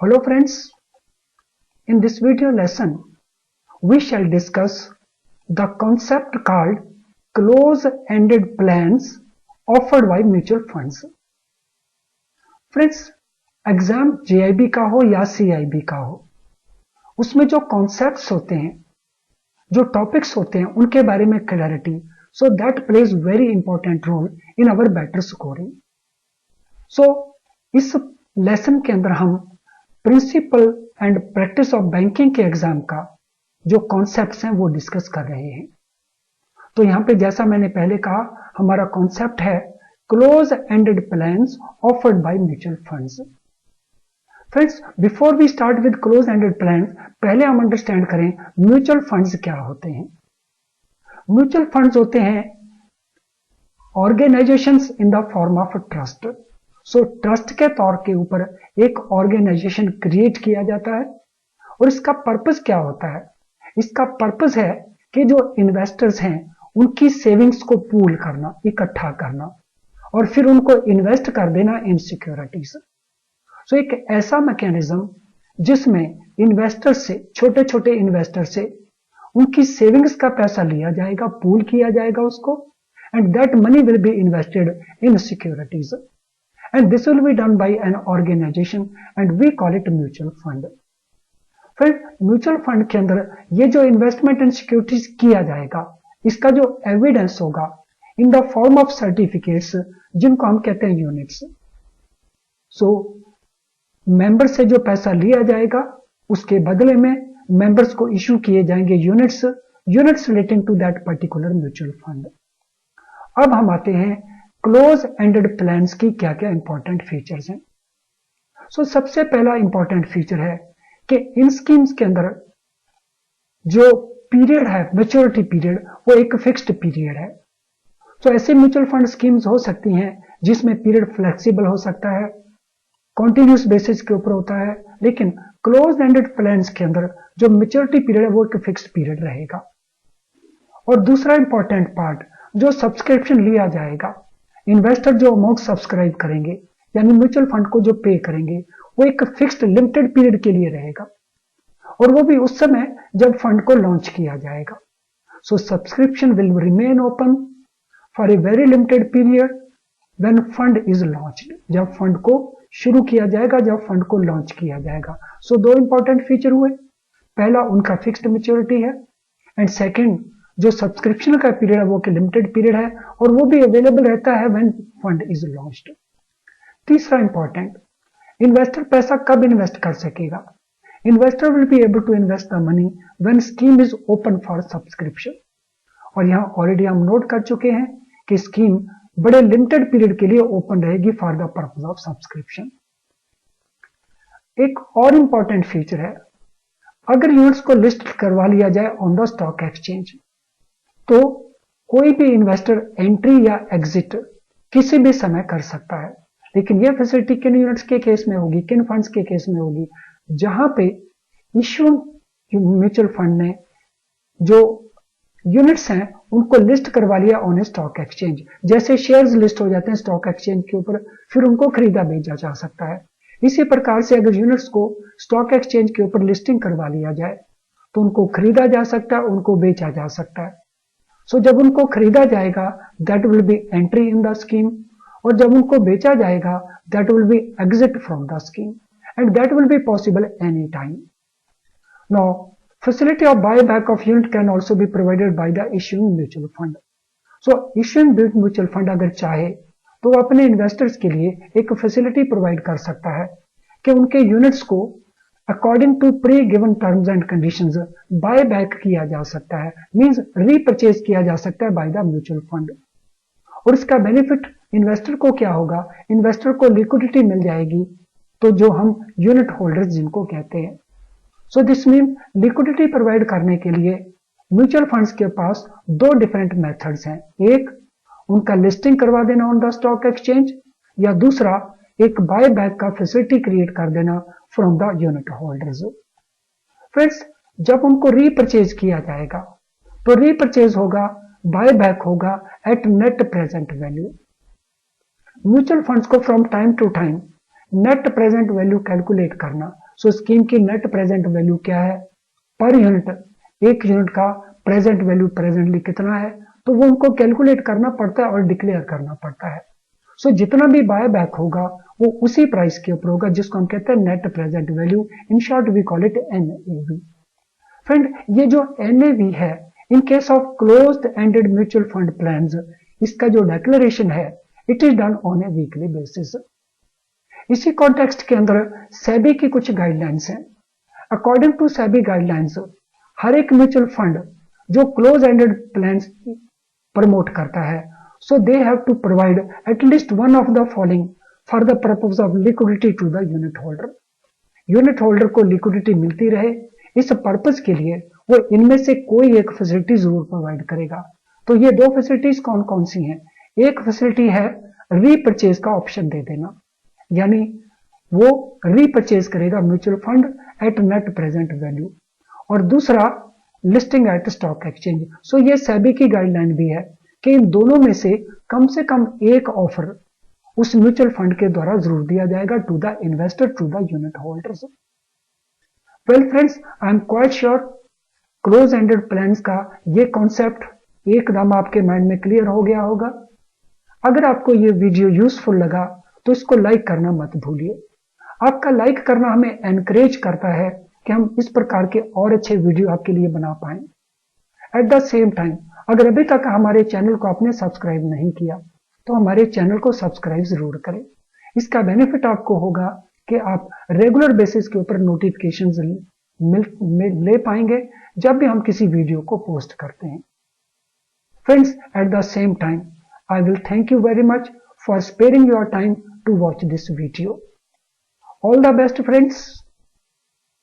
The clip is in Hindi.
Hello friends, in this video lesson, we shall discuss the concept called close-ended plans offered by mutual funds. Friends, exam JIB का हो या CIB का हो, उसमें जो कॉन्सेप्ट्स होते हैं, जो टॉपिक्स होते हैं, उनके बारे में clarity, so that plays very important role in our better scoring. So, इस लेसन के अंदर हम principle and practice of banking के एग्जाम का जो कॉन्सेप्ट्स हैं वो डिस्कस कर रहे हैं। तो यहां पे जैसा मैंने पहले कहा, हमारा कॉन्सेप्ट है close ended plans offered by mutual funds. Friends, before we start with close ended plans, पहले हम अंडरस्टैंड करें म्यूचुअल फंड्स क्या होते हैं। म्यूचुअल फंड्स होते हैं organisations in the form of trust. So trust के तौर के ऊपर एक ऑर्गेनाइजेशन क्रिएट किया जाता है और इसका पर्पस क्या होता है? इसका पर्पस है कि जो इन्वेस्टर्स हैं उनकी सेविंग्स को पूल करना, इकट्ठा करना और फिर उनको इन्वेस्ट कर देना इन सिक्योरिटीज। सो एक ऐसा मैकेनिज्म जिसमें इन्वेस्टर से, छोटे छोटे इन्वेस्टर से उनकी सेविंग्स का पैसा लिया जाएगा, पूल किया जाएगा उसको, and that money will be invested in securities and this will be done by an organization and we call it mutual fund. फिर म्यूचुअल फंड के अंदर ये जो इन्वेस्टमेंट इन सिक्योरिटीज किया जाएगा, इसका जो एविडेंस होगा in the form of certificates, जिनको हम कहते हैं यूनिट्स। सो मेंबर से जो पैसा लिया जाएगा उसके बदले में मेंबर्स को इश्यू किए जाएंगे units relating to that particular mutual fund. अब हम आते हैं क्लोज एंडेड प्लान्स की क्या क्या इंपॉर्टेंट फीचर्स हैं। सो सबसे पहला इंपॉर्टेंट फीचर है कि इन स्कीम्स के अंदर जो पीरियड है, मैच्योरिटी पीरियड, वो एक फिक्स्ड पीरियड है। तो ऐसे म्यूचुअल फंड स्कीम्स हो सकती हैं जिसमें पीरियड फ्लेक्सिबल हो सकता है, कॉन्टिन्यूस बेसिस के ऊपर होता है, लेकिन क्लोज एंडेड प्लान्स के अंदर जो मैच्योरिटी पीरियड है वो एक फिक्स्ड पीरियड रहेगा। और दूसरा इंपॉर्टेंट पार्ट, जो सब्सक्रिप्शन लिया जाएगा, इन्वेस्टर जो अमाउंट सब्सक्राइब करेंगे यानी म्यूचुअल फंड को जो पे करेंगे, वो एक फिक्स्ड लिमिटेड पीरियड के लिए रहेगा और वो भी उस समय जब फंड को लॉन्च किया जाएगा। So subscription will remain open for a very limited period when fund is launched, जब फंड को शुरू किया जाएगा, जब फंड को लॉन्च किया जाएगा। सो दो इंपॉर्टेंट फीचर हुए, पहला उनका फिक्स्ड मैच्योरिटी है एंड सेकेंड जो सब्सक्रिप्शन का पीरियड है वो कि लिमिटेड पीरियड है और वो भी अवेलेबल रहता है व्हेन फंड इज लॉन्च्ड। तीसरा इंपॉर्टेंट, इन्वेस्टर पैसा कब इन्वेस्ट कर सकेगा? Investor will be able to invest the money when scheme is open for subscription. और यहां ऑलरेडी हम नोट कर चुके हैं कि स्कीम बड़े लिमिटेड पीरियड के लिए ओपन रहेगी for the purpose of subscription. एक और इंपॉर्टेंट फीचर है, अगर यूनिट्स को लिस्ट करवा लिया जाए ऑन द स्टॉक एक्सचेंज तो कोई भी इन्वेस्टर एंट्री या एग्जिट किसी भी समय कर सकता है, लेकिन यह फैसिलिटी किन यूनिट्स के केस में होगी, किन फंड्स के केस में होगी? जहां पे इश्यू म्यूचुअल फंड ने जो यूनिट्स हैं उनको लिस्ट करवा लिया ऑन ए स्टॉक एक्सचेंज, जैसे शेयर्स लिस्ट हो जाते हैं स्टॉक एक्सचेंज के ऊपर, फिर उनको खरीदा बेचा जा सकता है। इसी प्रकार से अगर यूनिट्स को स्टॉक एक्सचेंज के ऊपर लिस्टिंग करवा लिया जाए तो उनको खरीदा जा सकता है, उनको बेचा जा सकता है। सो जब उनको खरीदा जाएगा that will be entry in the scheme और जब उनको बेचा जाएगा that will be exit from the scheme and that will be possible any time. Now facility of buy back of unit can also be provided by the issuing mutual fund. So issuing mutual fund अगर चाहे तो वो अपने इन्वेस्टर्स के लिए एक फैसिलिटी प्रोवाइड कर सकता है कि उनके यूनिट्स को according to pre given terms and conditions buy back किया जा सकता है, मींस रीपरचेज किया जा सकता है बाय द म्यूचुअल फंड। और इसका बेनिफिट इन्वेस्टर को क्या होगा? इन्वेस्टर को लिक्विडिटी मिल जाएगी, तो जो हम यूनिट होल्डर्स जिनको कहते हैं। So this mean liquidity provide करने के लिए म्यूचुअल फंड्स के पास दो डिफरेंट मेथड्स हैं, एक उनका लिस्टिंग करवा देना ऑन द स्टॉक एक्सचेंज या दूसरा एक बाय बैक का फैसिलिटी क्रिएट कर देना from the unit holders. Friends, जब उनको रीपरचेज किया जाएगा तो रीपरचेज होगा, बाय बैक होगा at net present value. Mutual funds को from time to time net present value calculate करना, सो स्कीम की नेट प्रेजेंट वैल्यू क्या है पर यूनिट, एक यूनिट का प्रेजेंट वैल्यू प्रेजेंटली कितना है, तो वो उनको कैलकुलेट करना पड़ता है और डिक्लेयर करना पड़ता है। सो जितना भी बाय बैक होगा वो उसी प्राइस के ऊपर होगा, जिसको हम कहते हैं net present value, in short we call it NAV। Friend, ये जो NAV है in case of closed ended mutual fund plans, इसका जो डिक्लेरेशन है it is done on a weekly basis. इसी कॉन्टेक्स्ट के अंदर सेबी की कुछ गाइडलाइंस हैं। अकॉर्डिंग टू सेबी गाइडलाइंस, हर एक म्यूचुअल फंड जो क्लोज एंडेड प्लान्स प्रमोट करता है, so they have to provide at least one of the following for the purpose of liquidity to the unit holder. Unit holder को लिक्विडिटी मिलती रहे, इस पर्पज के लिए वो इनमें से कोई एक फैसिलिटी जरूर प्रोवाइड करेगा। तो ये दो फैसिलिटीज कौन कौन सी हैं? एक फैसिलिटी है रीपरचेज का ऑप्शन दे देना, यानी वो रीपरचेज करेगा mutual fund eight net present value, और दूसरा लिस्टिंग एट स्टॉक एक्सचेंज। सो ये सेबी की गाइडलाइन भी है कि इन दोनों में से कम एक ऑफर उस म्यूचुअल फंड के द्वारा जरूर दिया जाएगा to the investor, to the unit holders. Well friends, I am quite sure close ended plans का ये कॉन्सेप्ट एकदम आपके माइंड में क्लियर हो गया होगा। अगर आपको ये वीडियो यूजफुल लगा तो इसको लाइक करना मत भूलिए। आपका लाइक करना हमें एनकरेज करता है कि हम इस प्रकार के और अच्छे वीडियो आपके लिए बना पाएं। एट द सेम टाइम, अगर अभी तक हमारे चैनल को आपने सब्सक्राइब नहीं किया तो हमारे चैनल को सब्सक्राइब जरूर करें। इसका बेनिफिट आपको होगा कि आप रेगुलर बेसिस के ऊपर नोटिफिकेशंस ले पाएंगे जब भी हम किसी वीडियो को पोस्ट करते हैं। Friends, at the same time I will thank you very much for sparing your time to watch this video. All the best friends.